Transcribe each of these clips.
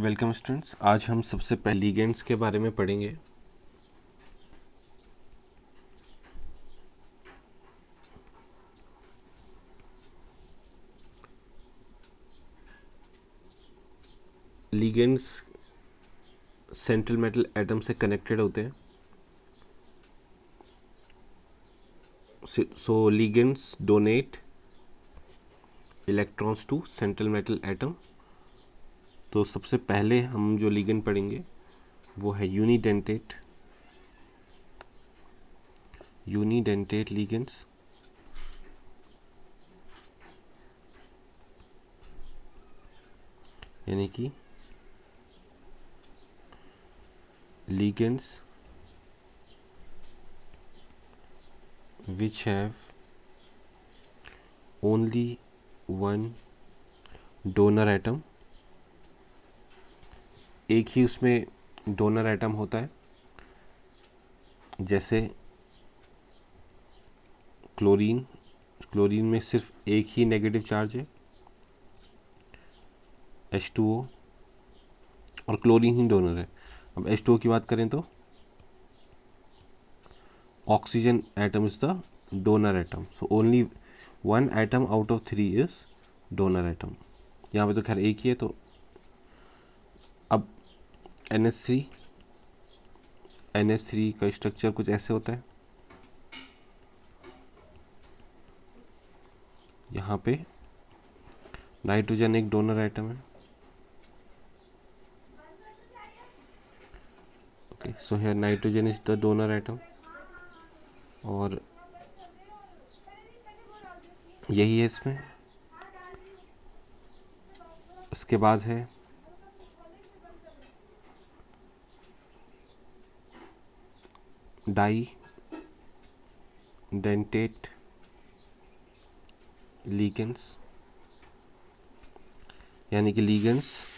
Welcome students. आज हम सबसे पहले लिगेंड्स के बारे में पढ़ेंगे। लिगेंड्स सेंट्रल मेटल एटम से कनेक्टेड होते हैं। So ligands donate electrons to central metal atom. तो सबसे पहले हम जो लिगेंड पढ़ेंगे वो है यूनिडेंटेट लिगेंड्स। यानी कि ligands which have only one donor atom। एक ही उसमें डोनर एटम होता है। जैसे क्लोरीन में सिर्फ एक ही नेगेटिव चार्ज है H2O, और क्लोरीन ही डोनर है। अब H2O की बात करें तो oxygen atom is the donor atom. So only one atom out of 3 is donor atom. यहाँ पे तो खैर एक ही है। तो अब NH3 का स्ट्रक्चर कुछ ऐसे होता है। यहाँ पे नाइट्रोजन एक डोनर एटम है। Okay, so here nitrogen is the donor atom, और यही है इसमें। इसके बाद है डाई डेंटेट लिगेंड्स, यानी कि ligands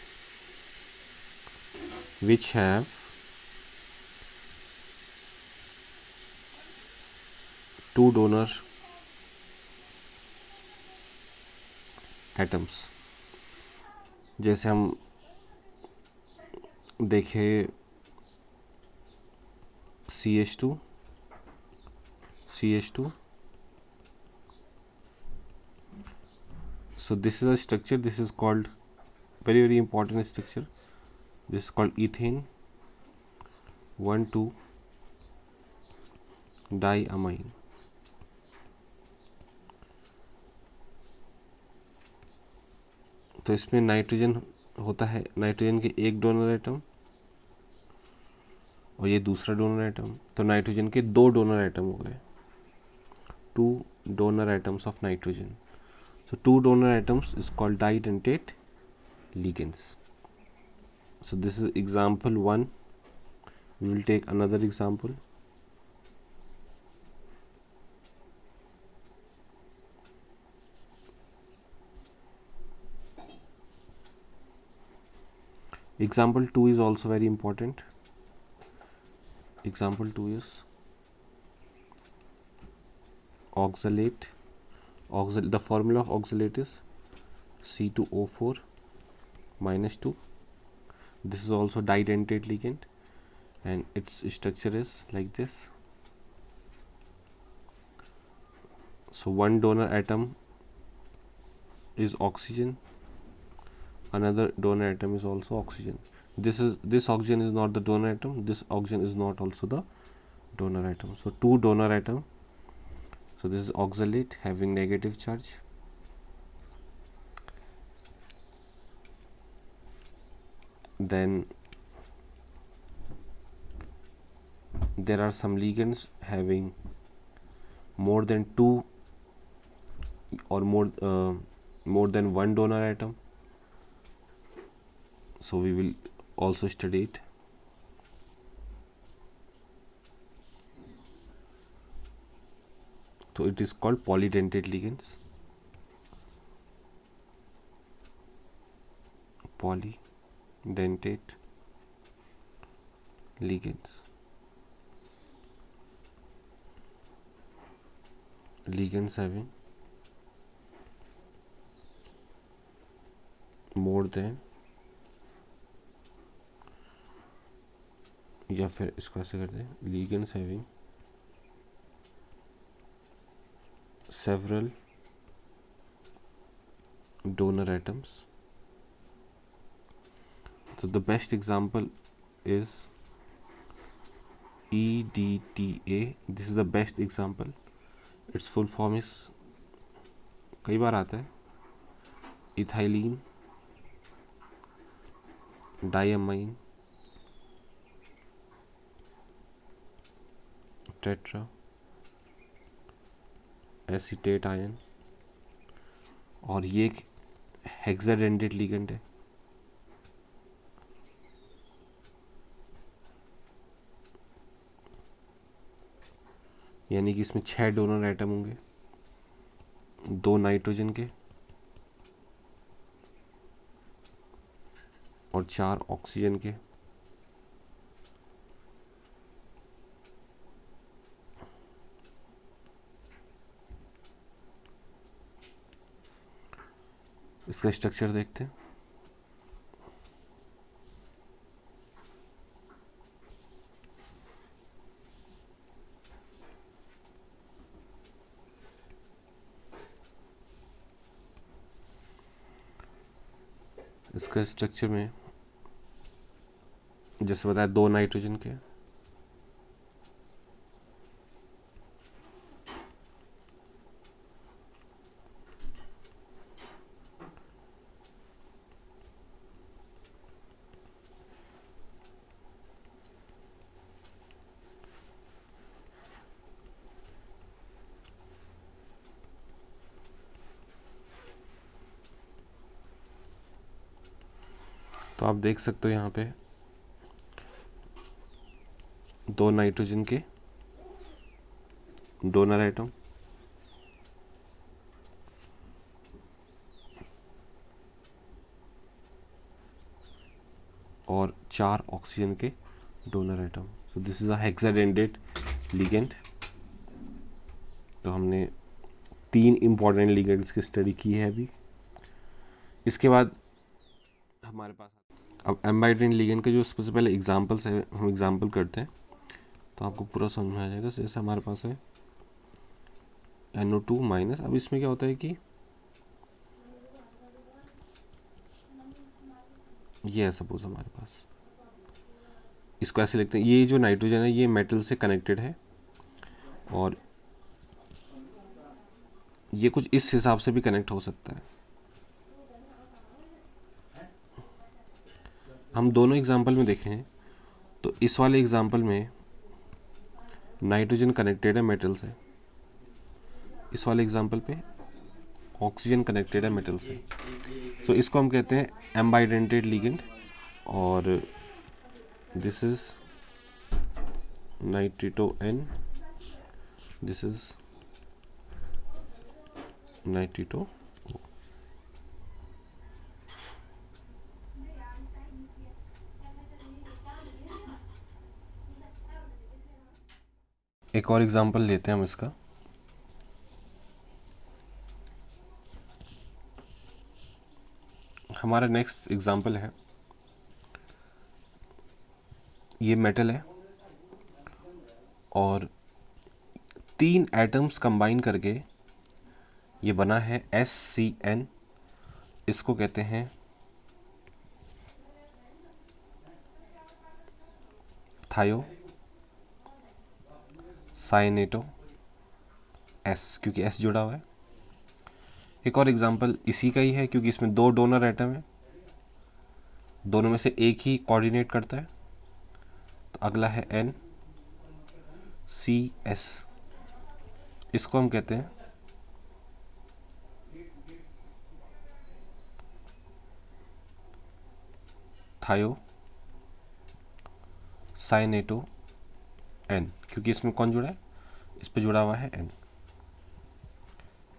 which have two donor atoms। जैसे हम देखें CH2 so this is a structure, this is called very important structure, this is called ethane 1,2 diamine। तो इसमें नाइट्रोजन होता है, नाइट्रोजन के एक डोनर एटम और ये दूसरा डोनर एटम। तो नाइट्रोजन के दो डोनर एटम हो गए, 2 donor atoms of nitrogen। So 2 donor atoms is called didentate ligands। So this is example 1। We will take another example। Example 2 is also very important। Example 2 is oxalate। The formula of oxalate is C2O4 minus 2। This is also didentate ligand and its structure is like this। So one donor atom is oxygen, another donor atom is also oxygen। This oxygen is not the donor atom, this oxygen is not also the donor atom। So two donor atom। So this is oxalate having negative charge, then there are some ligands having more than two or more than one donor atom। So we will also study it। So it is called polydentate ligands। Polydentate ligands, ligands having more than या फिर इसको ऐसे करते हैं, ligands having several donor atoms. So the best example is EDTA. This is the best example. Its full form is, कई बार आता है, ethylene diamine tetra acetate ion, और ये एक हेक्साडेंडेट लिगेंड है। यानी कि इसमें 6 डोनर एटम होंगे, 2 नाइट्रोजन के और 4 ऑक्सीजन के। इसका स्ट्रक्चर देखते हैं। इसका स्ट्रक्चर में जैसे बताया 2 नाइट्रोजन के, तो आप देख सकते हो यहाँ पे 2 नाइट्रोजन के डोनर एटम और 4 ऑक्सीजन के donor atom. So this is a hexadentate ligand. तो हमने 3 इम्पॉर्टेंट लिगेंड्स की स्टडी की है अभी। इसके बाद हमारे पास अब एम्बाइडेंट लिगेंड के जो सबसे पहले एग्जांपल्स है, हम एग्जांपल करते हैं तो आपको पूरा समझ में आ जाएगा। जैसे हमारे पास है NO2 माइनस। अब इसमें क्या होता है कि ये है सपोज हमारे पास, इसको ऐसे लिखते हैं, ये जो नाइट्रोजन है ये मेटल से कनेक्टेड है और ये कुछ इस हिसाब से भी कनेक्ट हो सकता है। हम दोनों एग्जांपल में देखें तो इस वाले एग्जांपल में नाइट्रोजन कनेक्टेड है मेटल से, इस वाले एग्जांपल पे ऑक्सीजन कनेक्टेड है मेटल से। तो इसको हम कहते हैं एम्बाइडेंटेड लिगेंड। और this is nitrito N, this is nitrito O। एक और एग्जांपल लेते हैं हम इसका। हमारा नेक्स्ट एग्जांपल है, ये मेटल है और 3 एटम्स कंबाइन करके ये बना है SCN। इसको कहते हैं थायो साइनेटो S, क्योंकि S जुड़ा हुआ है। एक और एग्जांपल इसी का ही है, क्योंकि इसमें 2 डोनर एटम है, दोनों में से एक ही कोऑर्डिनेट करता है। तो अगला है NCS, इसको हम कहते हैं थायो साइनेटो N, क्योंकि इसमें कौन जुड़ा है, इस पे जुड़ा हुआ है N।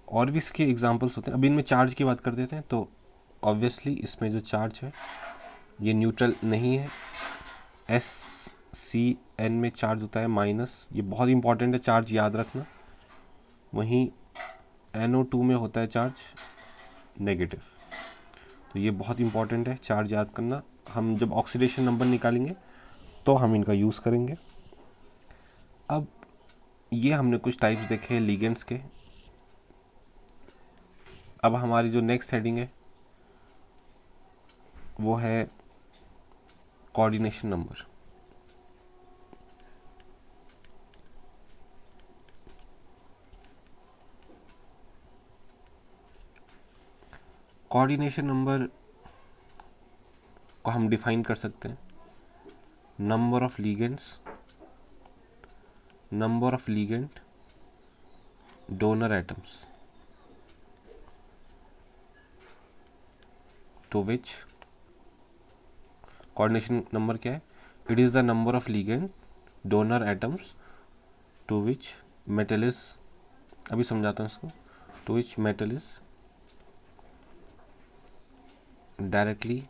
और भी इसके एग्जांपल्स होते हैं। अभी इनमें चार्ज की बात कर देते हैं। तो ऑब्वियसली इसमें जो चार्ज है ये न्यूट्रल नहीं है। SCN में चार्ज होता है माइनस, ये बहुत इंपॉर्टेंट है, चार्ज याद रखना। वहीं NO2 में होता है चार्ज नेगेटिव, तो ये बहुत इंपॉर्टेंट है, चार्ज याद करना। हम जब ऑक्सीडेशन नंबर निकालेंगे तो हम इनका यूज़ करेंगे। अब ये हमने कुछ टाइप्स देखे लिगेंड्स के। अब हमारी जो नेक्स्ट हेडिंग है वो है कोऑर्डिनेशन नंबर। कोऑर्डिनेशन नंबर को हम डिफाइन कर सकते हैं number of ligand donor atoms to which coordination number क्या है? It is the number of ligand donor atoms to which metal is, अभी समझाता हूँ इसको, to which metal is directly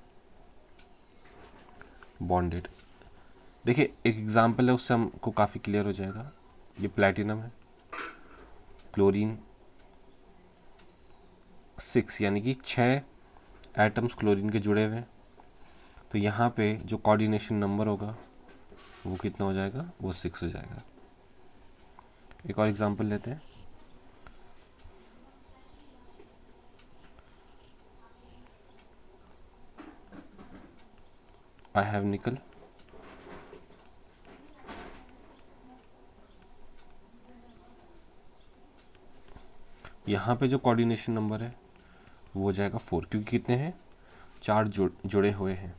bonded. देखिए एक एग्जांपल है, उससे हमको काफ़ी क्लियर हो जाएगा। ये प्लैटिनम है, क्लोरीन 6 यानी कि 6 एटम्स क्लोरीन के जुड़े हुए हैं। तो यहाँ पे जो कोऑर्डिनेशन नंबर होगा वो कितना हो जाएगा? वो 6 हो जाएगा। एक और एग्जांपल लेते हैं। आई हैव निकल, यहाँ पे जो कोऑर्डिनेशन नंबर है वो हो जाएगा 4, क्योंकि कितने हैं? 4 जुड़े हुए हैं।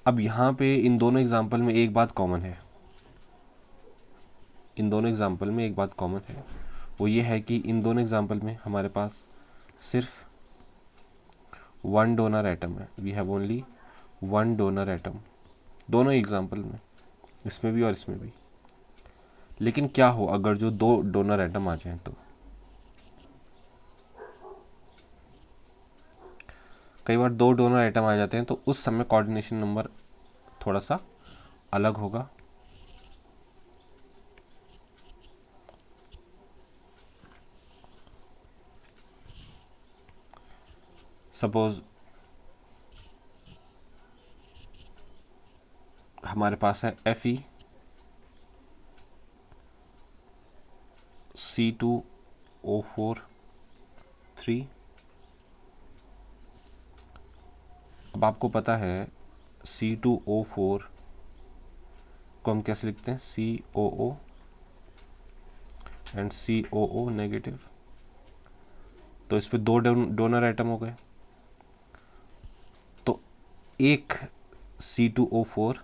अब यहाँ पे इन दोनों एग्जाम्पल में एक बात कॉमन है, वो ये है कि इन दोनों एग्जाम्पल में हमारे पास सिर्फ 1 डोनर एटम है। We have only 1 donor atom, दोनों एग्जाम्पल में, इसमें भी और इसमें भी। लेकिन क्या हो अगर जो 2 डोनर एटम आ जाएं? तो कई बार 2 डोनर एटम आ जाते हैं, तो उस समय कोऑर्डिनेशन नंबर थोड़ा सा अलग होगा। सपोज हमारे पास है Fe C2O4 3। अब आपको पता है C2O4 को हम कैसे लिखते हैं? COO and COO negative. तो इस पे 2 डोनर एटम हो गए, तो एक C2O4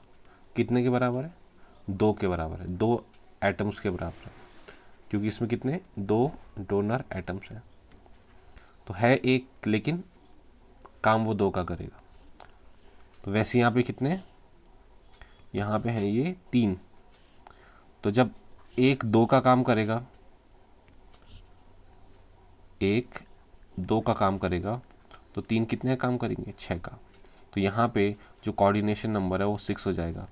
कितने के बराबर है? 2 के बराबर है, 2 एटम्स के बराबर है, क्योंकि इसमें कितने? 2 डोनर एटम्स हैं। तो है एक, लेकिन काम वो 2 का करेगा। तो वैसे यहाँ पे कितने? यहाँ पे है ये 3। तो जब एक 2 का काम करेगा, एक 2 का काम करेगा, तो 3 कितने का काम करेंगे? 6 का। तो यहाँ पे जो कोऑर्डिनेशन नंबर है वो 6 हो जाएगा।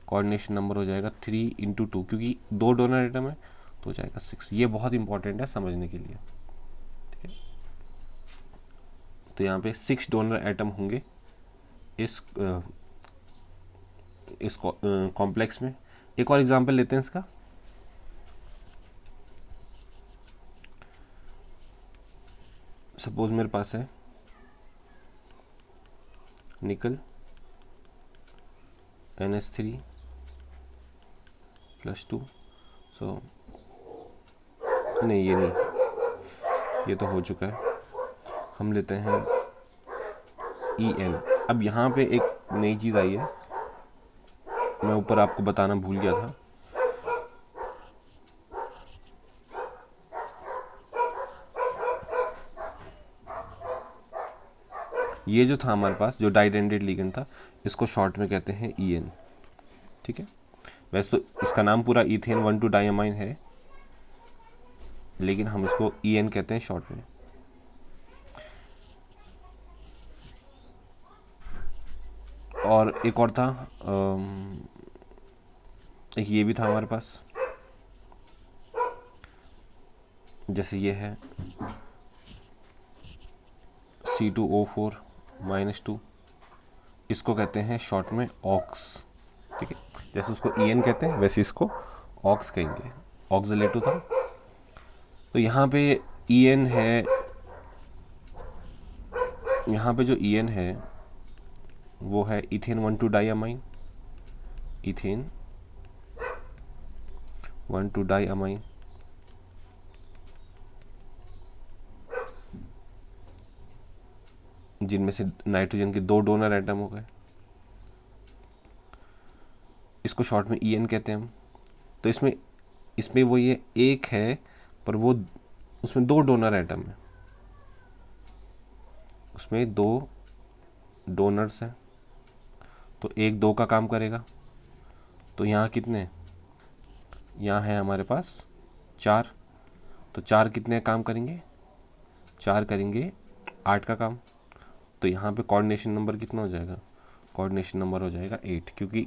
कोऑर्डिनेशन नंबर हो जाएगा 3 × 2, क्योंकि 2 डोनर एटम है तो हो जाएगा 6। ये बहुत इंपॉर्टेंट है समझने के लिए, ठीक है। तो यहाँ पे 6 डोनर एटम होंगे इस कॉम्प्लेक्स में। एक और एग्जांपल लेते हैं इसका। सपोज मेरे पास है निकल NH3 +2। सो नहीं, ये नहीं, ये तो हो चुका है। हम लेते हैं En। अब यहाँ पे एक नई चीज़ आई है, मैं ऊपर आपको बताना भूल गया था। ये जो था हमारे पास, जो डाइडेंटेड लिगेंड था, इसको शॉर्ट में कहते हैं En, ठीक है। वैसे तो इसका नाम पूरा इथेन 1,2 डायमाइन है, लेकिन हम इसको En कहते हैं शॉर्ट में। और एक और था, एक ये भी था हमारे पास, जैसे ये है C2O4 -2, इसको कहते हैं शॉर्ट में ऑक्स, ठीक है। जैसे उसको EN कहते हैं वैसे इसको ऑक्स कहेंगे, ऑक्सीलेटो था। तो यहाँ पे EN है, यहाँ पे जो EN है वो है इथेन 1,2 डाइअमाइन, इथेन 1,2 डाइअमाइन, जिनमें से नाइट्रोजन के 2 डोनर एटम हो गए। इसको शॉर्ट में EN कहते हैं हम। तो इसमें इसमें वो ये एक है, पर वो उसमें 2 डोनर एटम है, उसमें 2 डोनर्स हैं, तो एक 2 का काम करेगा। तो यहाँ कितने, यहाँ है हमारे पास 4, तो 4 कितने काम करेंगे, 4 करेंगे 8 का काम। तो यहाँ पे कोऑर्डिनेशन नंबर कितना हो जाएगा, कोऑर्डिनेशन नंबर हो जाएगा 8, क्योंकि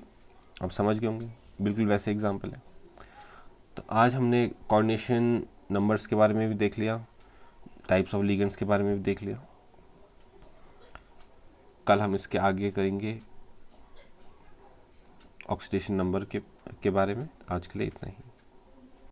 आप समझ गए होंगे, बिल्कुल वैसे एग्जाम्पल है। तो आज हमने कोऑर्डिनेशन नंबर्स के बारे में भी देख लिया, टाइप्स ऑफ लिगेंड्स के बारे में भी देख लिया। कल हम इसके आगे करेंगे ऑक्सीडेशन नंबर के बारे में। आज के लिए इतना ही।